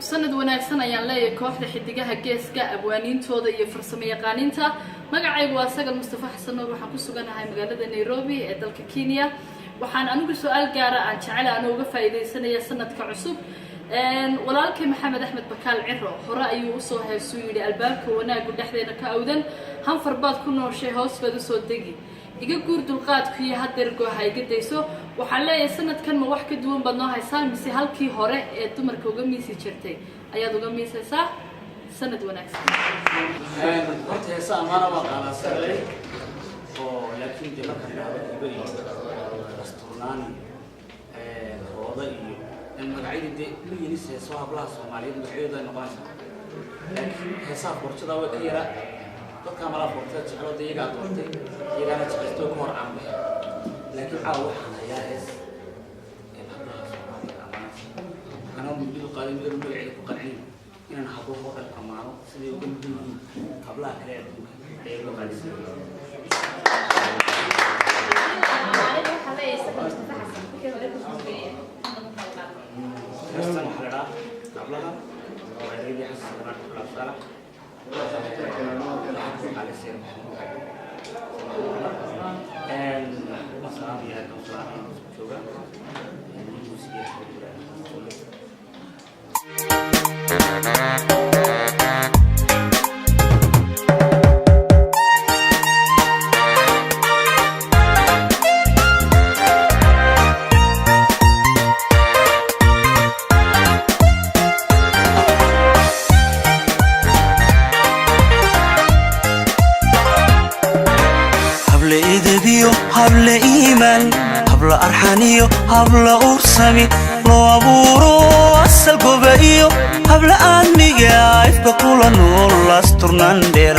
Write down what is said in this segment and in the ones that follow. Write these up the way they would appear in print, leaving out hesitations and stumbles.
sanad wanaagsan ayaan leeyahay kooxda xidigaha geeska abwaaniintooda iyo farsamo yaqaaninta magacaygu waa Sagal Mustafa Xasan waxaan ku suganahay magaalada Nairobi ee dalka Kenya waxaan anigu su'aal gaar ah aan jecelahay aan uga faa'iideysanayaa sanadka cusub walaalkay Maxamed Axmed Bakaal Ciro hore ayuu u soo heesuu yiri albaabka wanaagu dhexdeena ka awdan hanfar baad ku nooshay hoos baad u soo degi iga guur dulqaadku iyo hadeer gooha iga deyso waxaan leeyahay sanadkan ma wax ka duwan baad noo haysaa mise halkii hore ee dumarka uga miisi jirtay ayaad uga miisaysaa sanad wanaagsan horta heesa amaana waa qaanaasanay oo laakiin dee marka dhacdo bari asturnaani hooda iyo magacyada dee miyinis heeso hablaha Soomaaliyeed magacyada ay noqonaysaa laakiin heesaha qorshada way ka yara dadka mala qorshada jecelo deegaanka doortay deegaanka jecelo ka hor aan bixin laakiin caawa waxaan hayaa hees hablaha Soomaaliyeed ana muddo qaaday muddo magacyada ku qancin inaan hablo hooda amaano sidii ugu muhiim hablaha kale ee loo qaadisay Estamos a hablar, hablaba, o el día se va a hablar, habla iimaan habla arxaniyo habla ursami loo abuuro asal goba iyo habla aadmiga ifka kula nool asturnaan dheer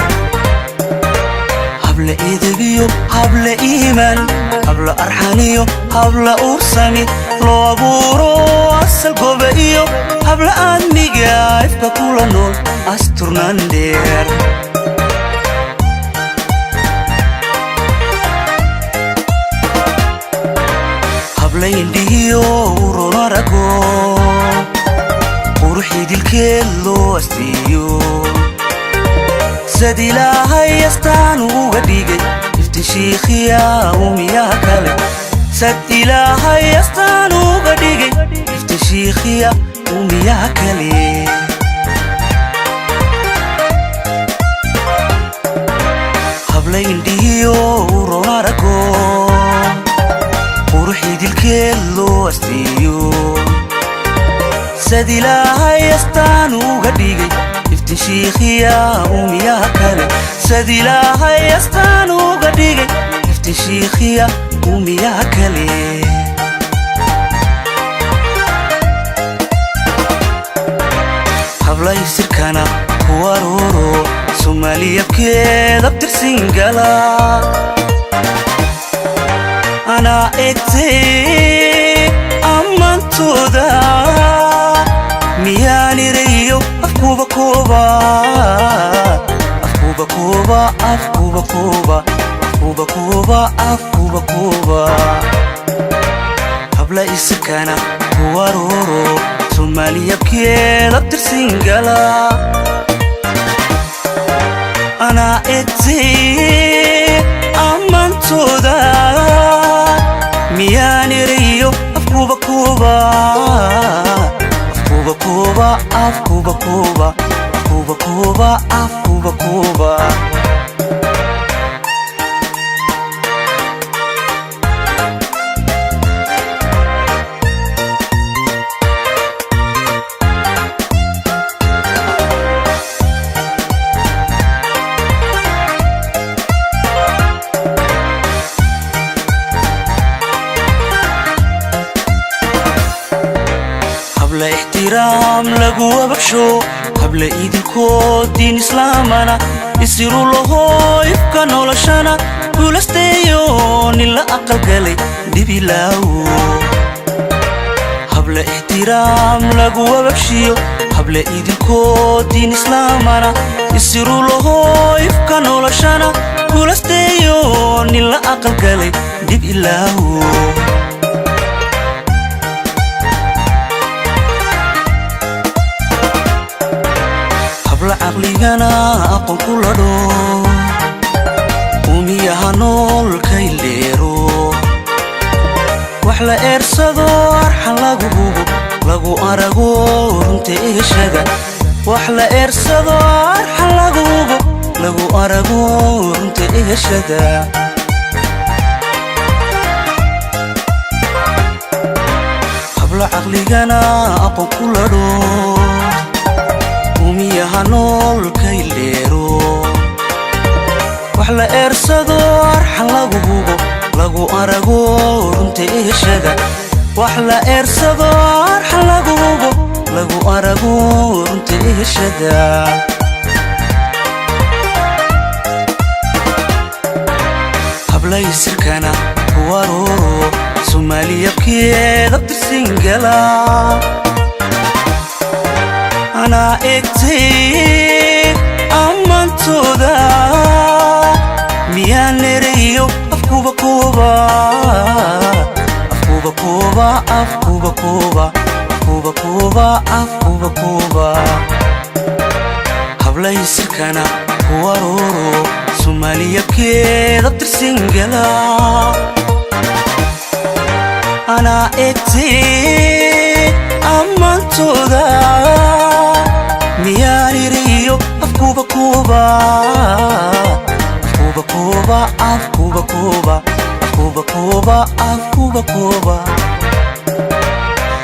habla eedabiyo habla iimaan habla arxaniyo habla ursami loo abuuro asal goba iyo habla aadmiga ifka kula nool asturnaan dheer indhiyo urunarago quruxii dilkeed loo asteeyo sad ilaahay astaan uga dhigay iftiin shiikhiya umiyaha kale sad ilaahay astaan uga dhigay iftiin shiikhiya umiyaha kale habla indhiyo urunarago quruxii dilkeed loo asteeyo sad ilaahay astaan uga dhigay iftiin shiikhiya umiyaha kale sad ilaahay astaan uga dhigay iftiin shiikhiya umiyaha kale habla ifsirkana ku arooro Soomaaliyabkeed abtirsin gala أنا إكتي أمانتودا مياني ريو أفكوبا كوبا أفكوبا كوبا أفكوبا كوبا أفكوبا كوبا أفكوبا كوبا habla isirkana kuwaroro Soomaaliyabkeed abtirsin gala أنا إكتي أمانتودا مياني ريو أفكوبا كوبا أفكوبا كوبا أفكوبا كوبا أفكوبا كوبا أفكوبا كوبا habla ixtiraam lagu wabagsho habla idinkood diin islaamana isiru laho ifka noloshana guulasteeyo nin la aqalgalay dhibilaawo habla ixtiraam lagu wabagshiyo habla idinkood diin islaamana isiru laho ifka noloshana guulasteeyo nin la aqalgalay dhibilaawo caqligana aqoon ku ladho umiyaha noolkay leero wax la eersado arxan lagu hubo lagu arago runta eeshada wax la eersado arxan lagu hubo lagu arago runta eeshada habla caqligana aqoon ku ladho umiyaha noolkay leero wax la eersado arxan lagu hubo lagu arago runta eeshada wax la eersado arxan lagu hubo lagu arago runta eeshada hablay sirkana ku arooro soomaaliyabkeeda birsingala anaa egtay ammantooda miyaan nereyo afkuba kuba afkuba kuba afkuba kuba afkuba kuba afkuba kuba hablay sirkana ku arooro soomaaliyabkeeda birsingala anaa egtay ammantooda miyaan nereyo afkuba kuba afkuba kuba afkuba kuba afkuba kuba afkuba kuba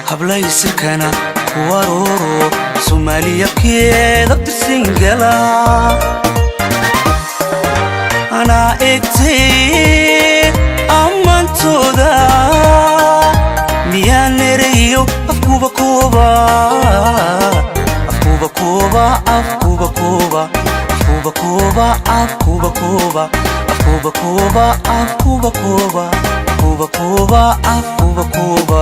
hablay sirkana ku arooro soomaaliyabkeeda birsingala anaa egtay ammantooda miyaan nereyo afkuba kuba afkuba kuba afkuba kuba afkuba kuba afkuba kuba afkuba kuba afkuba kuba afkuba kuba afkuba kuba